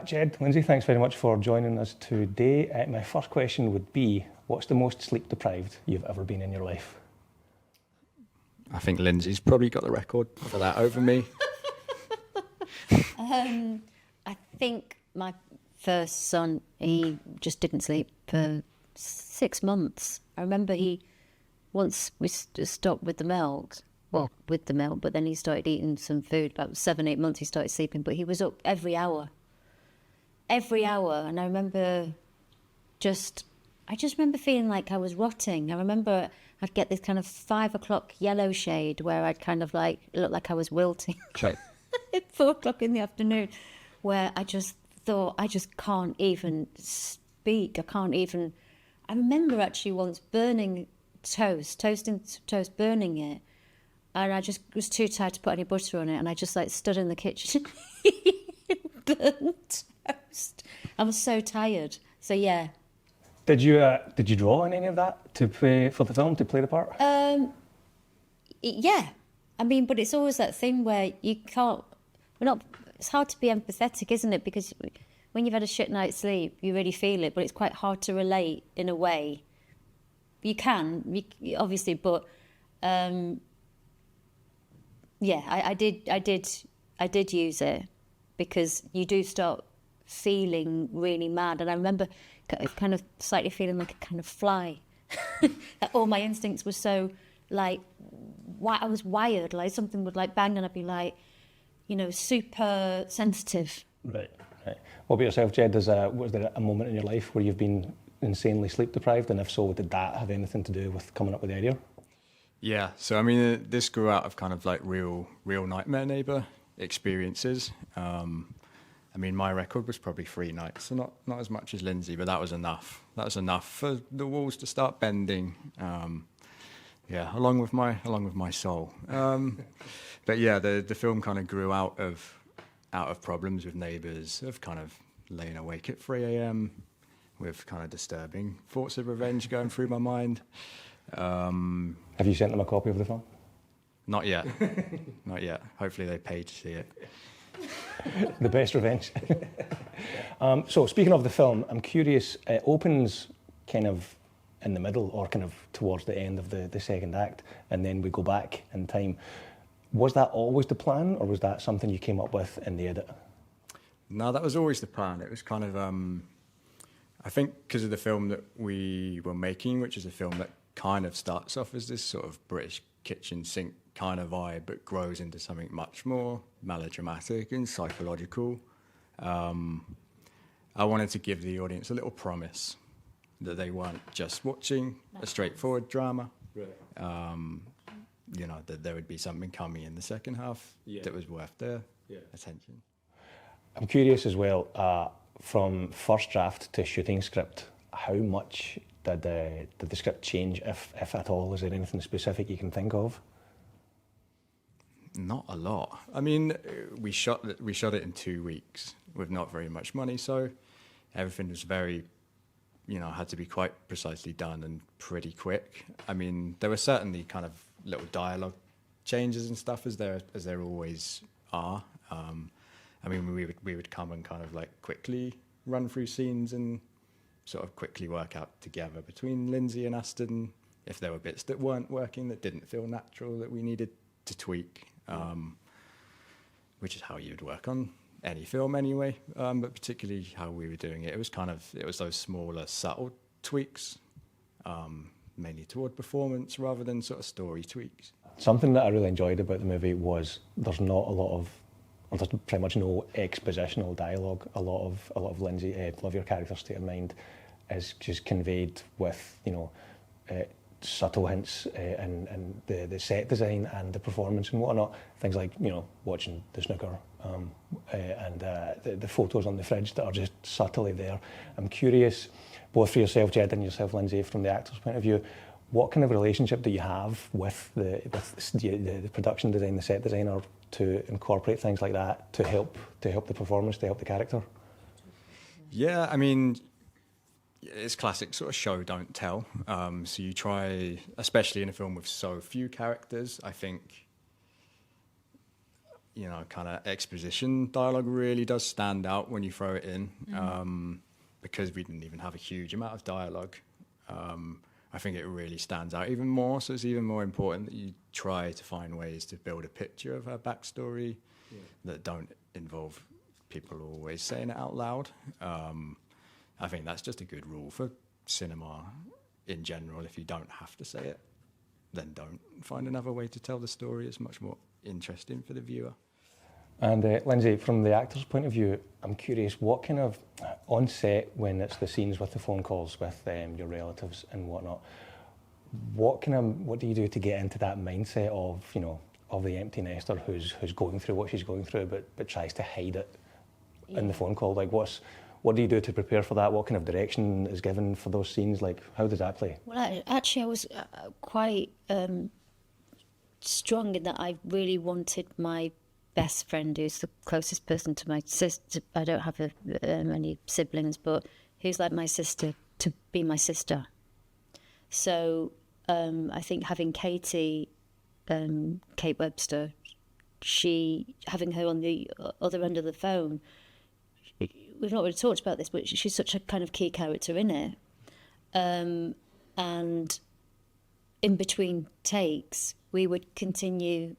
Jed, Lyndsey, thanks very much for joining us today. My first question would be, what's the most sleep deprived you've ever been in your life? I think Lyndsey's probably got the record for that over me. I think my first son, he just didn't sleep for 6 months. I remember once we stopped with the milk, but then he started eating some food. About 7-8 months he started sleeping, but he was up every hour. And I remember I just remember feeling like I was rotting. I remember I'd get this kind of 5 o'clock yellow shade where I'd kind of like look like I was wilting. Okay. At 4 o'clock in the afternoon, where I just thought, I just can't even speak. I remember actually once burning toasting toast, burning it, and I just was too tired to put any butter on it, and I just like stood in the kitchen burnt toast. I was so tired. So yeah. Did you draw on any of that to play for the film, to play the part? Yeah. I mean, but it's always that thing where it's hard to be empathetic, isn't it? Because when you've had a shit night's sleep, you really feel it, but it's quite hard to relate in a way. You can, obviously, but yeah, I did use it, because you do start feeling really mad. And I remember kind of slightly feeling like a kind of fly. That all my instincts were so like, I was wired, like something would like bang and I'd be like, super sensitive. Right. What about yourself, Jed? Was there a moment in your life where you've been insanely sleep deprived, and if so, did that have anything to do with coming up with the idea? Yeah, so I mean, this grew out of kind of like real nightmare neighbour experiences. I mean, my record was probably 3 nights, so not as much as Lyndsey, but that was enough. That was enough for the walls to start bending. Yeah, along with my soul. But yeah, the film kind of grew out of problems with neighbours, of kind of laying awake at 3 a.m. with kind of disturbing thoughts of revenge going through my mind. Have you sent them a copy of the film? Not yet. Not yet. Hopefully they pay to see it. The best revenge. So speaking of the film, I'm curious, it opens kind of in the middle or kind of towards the end of the second act, and then we go back in time. Was that always the plan, or was that something you came up with in the edit? No, that was always the plan. It was kind of, I think because of the film that we were making, which is a film that kind of starts off as this sort of British kitchen sink kind of vibe, but grows into something much more melodramatic and psychological. I wanted to give the audience a little promise that they weren't just watching a straightforward drama. Right. That there would be something coming in the second half that was worth their attention. I'm curious as well, from first draft to shooting script, how much did the script change, if at all? Is there anything specific you can think of? Not a lot. I mean, we shot it in 2 weeks with not very much money, so everything was very, had to be quite precisely done and pretty quick. I mean, there were certainly kind of little dialogue changes and stuff as there always are. I mean, we would come and kind of like quickly run through scenes and sort of quickly work out together between Lyndsey and Aston if there were bits that weren't working, that didn't feel natural, that we needed to tweak, which is how you'd work on any film anyway, but particularly how we were doing it. It was those smaller, subtle tweaks, mainly toward performance rather than sort of story tweaks. Something that I really enjoyed about the movie was there's pretty much no expositional dialogue. A lot of Lyndsey, love your character state of mind, is just conveyed with subtle hints and the set design and the performance and whatnot. Things like watching the snooker and the photos on the fridge that are just subtly there. I'm curious, both for yourself, Jed, and yourself, Lyndsey, from the actor's point of view, what kind of relationship do you have with the production design, the set designer, to incorporate things like that to help the performance, to help the character? Yeah, I mean, it's classic sort of show don't tell. So you try, especially in a film with so few characters, I think kind of exposition dialogue really does stand out when you throw it in, because we didn't even have a huge amount of dialogue. I think it really stands out even more, so it's even more important that you try to find ways to build a picture of her backstory that don't involve people always saying it out loud. I think that's just a good rule for cinema in general. If you don't have to say it, then don't. Find another way to tell the story. It's much more interesting for the viewer. And Lyndsey, from the actor's point of view, I'm curious, what kind of, on set, when it's the scenes with the phone calls with your relatives and whatnot, what do you do to get into that mindset of, of the empty nester who's going through what she's going through, but tries to hide it in the phone call? Like, what do you do to prepare for that? What kind of direction is given for those scenes? Like, how does that play? Well, I was quite strong in that I really wanted my best friend, who's the closest person to my sister. I don't have any siblings, but who's like my sister, to be my sister. So I think having Kate Webster, having her on the other end of the phone, we've not really talked about this, but she's such a kind of key character in it. And in between takes, we would continue,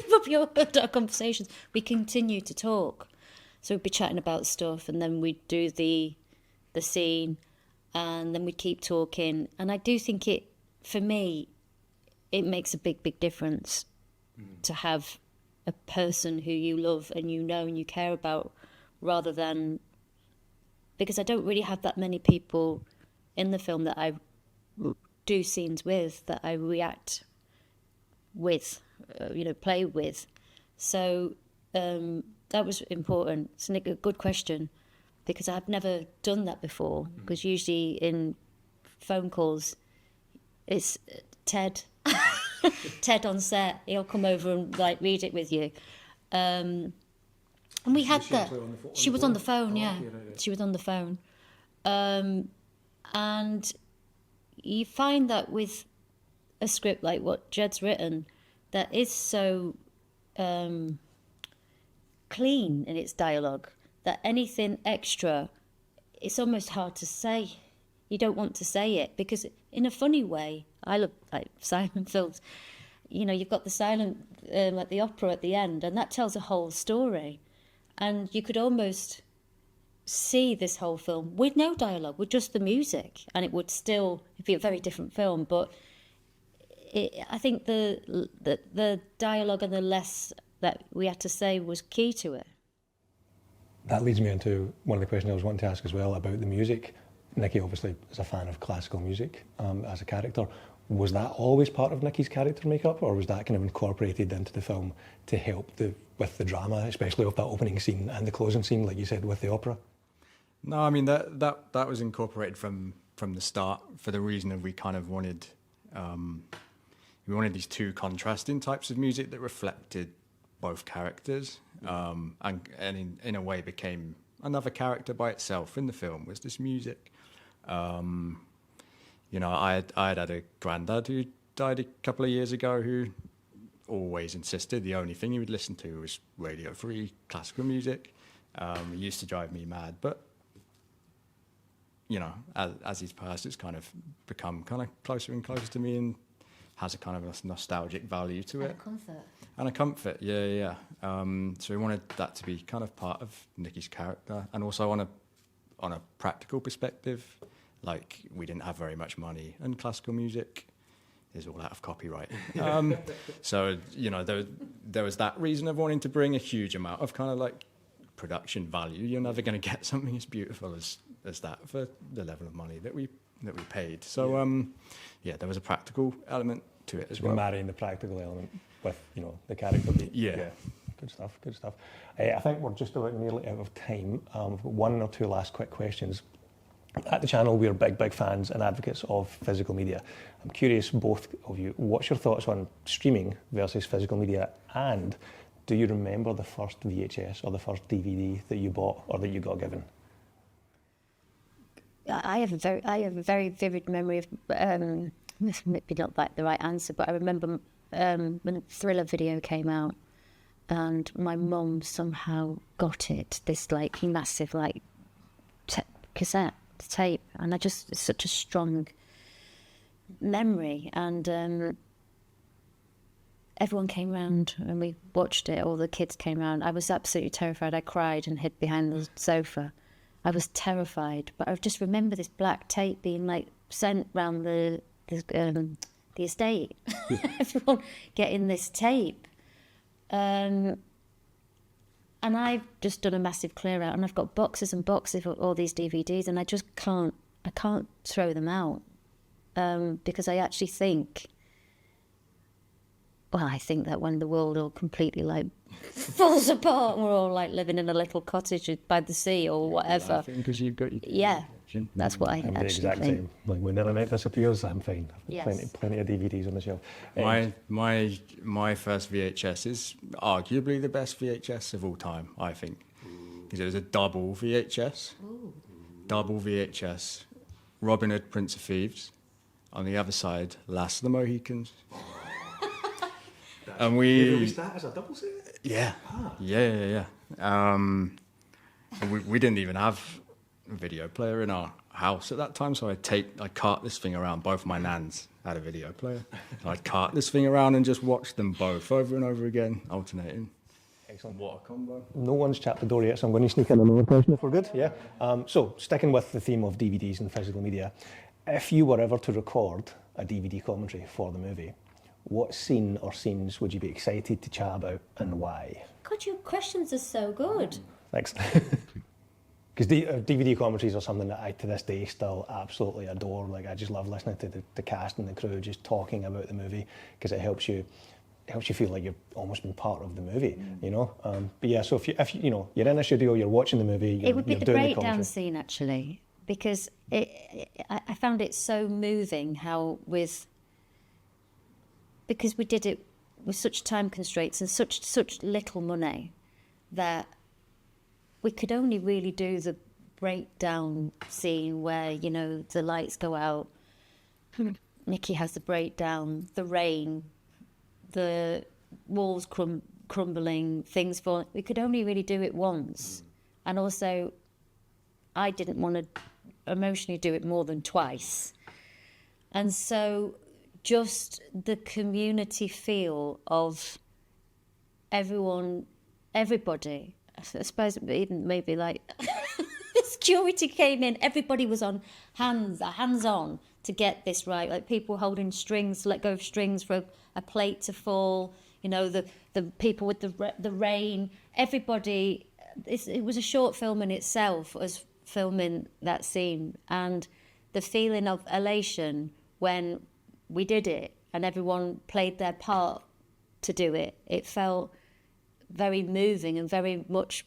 probably heard our conversations, we continue to talk. So we'd be chatting about stuff, and then we'd do the scene, and then we'd keep talking. And I do think for me, it makes a big, big difference to have a person who you love and and you care about, rather than, because I don't really have that many people in the film that I do scenes with, that I react with, play with. So that was important. It's a good question, because I've never done that before, because usually in phone calls, it's Ted. Ted on set, he'll come over and read it with you. And we had that. She was on the phone, yeah. She was on the phone. And you find that with a script like what Jed's written, that is so clean in its dialogue, that anything extra, it's almost hard to say. You don't want to say it, because in a funny way, I love silent films. You've got the silent, like the opera at the end, and that tells a whole story. And you could almost see this whole film with no dialogue, with just the music, and it'd be a very different film. But I think the dialogue and the less that we had to say was key to it. That leads me into one of the questions I was wanting to ask as well about the music. Nikki obviously is a fan of classical music as a character. Was that always part of Nikki's character makeup, or was that kind of incorporated into the film to help with the drama, especially with that opening scene and the closing scene, like you said, with the opera? No, I mean that was incorporated from the start, for the reason of we kind of wanted these two contrasting types of music that reflected both characters, and in a way became another character by itself in the film, was this music. I had a granddad who died a couple of years ago, who always insisted the only thing he would listen to was Radio 3 classical music. It used to drive me mad, but as he's passed, it's kind of become kind of closer and closer to me, and has a kind of a nostalgic value to it. And a comfort, yeah. So we wanted that to be kind of part of Nikki's character, and also on a practical perspective, like, we didn't have very much money, and classical music is all out of copyright. So there was that reason of wanting to bring a huge amount of kind of like production value. You're never going to get something as beautiful as that for the level of money that we paid. So there was a practical element to it as well. Marrying the practical element with the character beat. Yeah. Good stuff. I think we're just about nearly out of time. We've got one or two last quick questions. At the channel, we're big fans and advocates of physical media. I'm curious, both of you, what's your thoughts on streaming versus physical media? And do you remember the first VHS or the first DVD that you bought or that you got given? I have a very vivid memory of, maybe not the right answer, but I remember when the Thriller video came out, and my mum somehow got it, this like massive like cassette tape, and it's such a strong memory. And everyone came round and we watched it. All the kids came round. I was absolutely terrified. I cried and hid behind the sofa. I was terrified, but I just remember this black tape being like sent round the estate. Everyone getting this tape. And I've just done a massive clear out, and I've got boxes and boxes of all these DVDs, and I can't throw them out, because I actually think, well, I think that when the world all completely like falls apart and we're all like living in a little cottage by the sea or whatever. Because you've got your that's what I I'm the actually exact think. same. Like when the internet disappears, I'm fine. Yes. Plenty of DVDs on the shelf. My first VHS is arguably the best VHS of all time, I think, because it was a double VHS. Ooh. Double VHS, Robin Hood, Prince of Thieves. On the other side, Last of the Mohicans. And we released that as a double set? Yeah. Yeah. And we didn't even have a video player in our house at that time, so I'd cart this thing around. Both my nans had a video player. So I'd cart this thing around and just watch them both over and over again, alternating. Excellent. What a combo. No one's chapped the door yet, so I'm going to sneak in another question if we're good. Yeah. So sticking with the theme of DVDs and physical media, if you were ever to record a DVD commentary for the movie, what scene or scenes would you be excited to chat about and why? God, your questions are so good. Thanks. Because DVD commentaries are something that I, to this day, still absolutely adore. Like, I just love listening to the cast and the crew just talking about the movie, because it helps you feel like you've almost been part of the movie, you know. But yeah, so if you know, you're in a studio, you're watching the movie, It would be you're the doing the breakdown commentary. scene, actually, because I found it so moving how because we did it with such time constraints and such little money that we could only really do the breakdown scene where, you know, the lights go out, Nikki has the breakdown, the rain, the walls crumbling, things falling. We could only really do it once. And also, I didn't want to emotionally do it more than twice. And so just the community feel of everybody, I suppose even maybe like security came in, everybody was on hands on to get this right, like people holding strings, let go of strings for a plate to fall, you know, the people with the rain, everybody. It was a short film in itself, as filming that scene, and the feeling of elation when we did it and everyone played their part to do it. It felt very moving and very much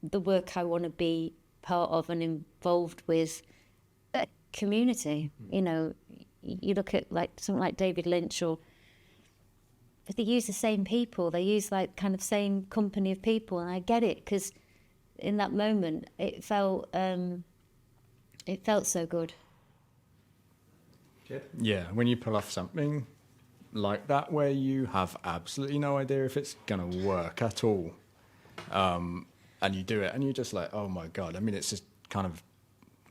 the work I want to be part of and involved with a community. You know, you look at like something like David Lynch, or they use the same people, they use like kind of same company of people, and I get it, because in that moment it felt so good. Yeah, when you pull off something like that where you have absolutely no idea if it's going to work at all, and you do it and you're just like, oh my God. I mean, it's just kind of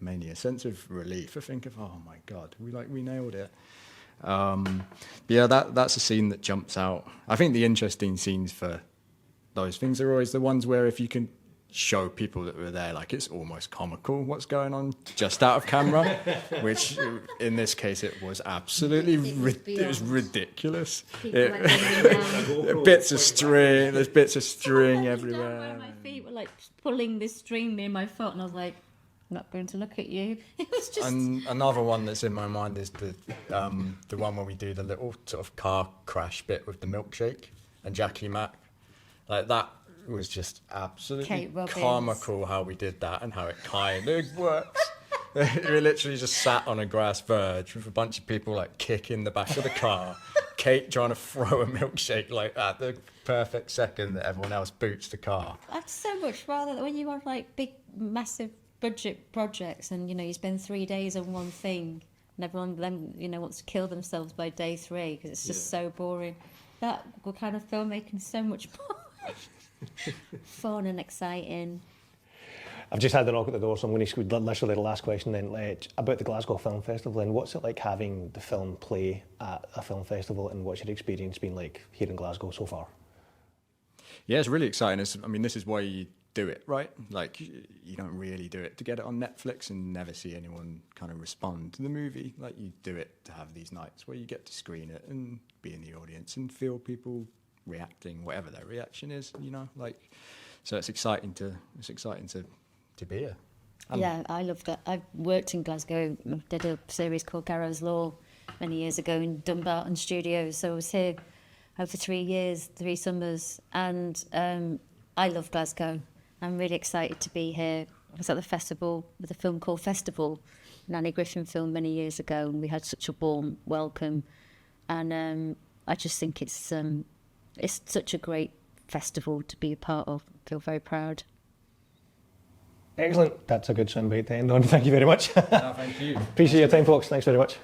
mainly a sense of relief. I think of, oh my God, we nailed it. Yeah, that's a scene that jumps out. I think the interesting scenes for those things are always the ones where if you can show people that were there, like it's almost comical what's going on just out of camera, which in this case it was absolutely it was ridiculous. Bits of string, there's bits of string everywhere. My feet were like pulling this string near my foot, and I was like, I'm not going to look at you. It was just. And another one that's in my mind is the one where we do the little sort of car crash bit with the milkshake and Jackie Mack, like that. It was just absolutely comical how we did that and how it kind of works. We literally just sat on a grass verge with a bunch of people like kicking the back of the car, Kate trying to throw a milkshake like at the perfect second that everyone else boots the car. I'd so much rather when you have like big, massive budget projects and, you know, you spend 3 days on one thing and everyone then, you know, wants to kill themselves by day 3 because it's just so boring. That kind of filmmaking is so much more Fun and exciting. I've just had the knock at the door, so I'm going to squeeze literally the last question then. About the Glasgow Film Festival, and what's it like having the film play at a film festival, and what's your experience been like here in Glasgow so far? Yeah, it's really exciting. This is why you do it, right? Like, you don't really do it to get it on Netflix and never see anyone kind of respond to the movie. Like, you do it to have these nights where you get to screen it and be in the audience and feel people reacting, whatever their reaction is, you know, like, so it's exciting to be here. Yeah, I love that. I've worked in Glasgow, did a series called Garrow's Law many years ago in Dumbarton Studios, so I was here over 3 years, 3 summers, and I love Glasgow. I'm really excited to be here. I was at the festival with a film called Festival, an Annie Griffin film many years ago, and we had such a warm welcome, and I just think it's such a great festival to be a part of. I feel very proud. Excellent. That's a good soundbite to end on. Thank you very much. No, thank you. Appreciate your time, folks. Thanks very much.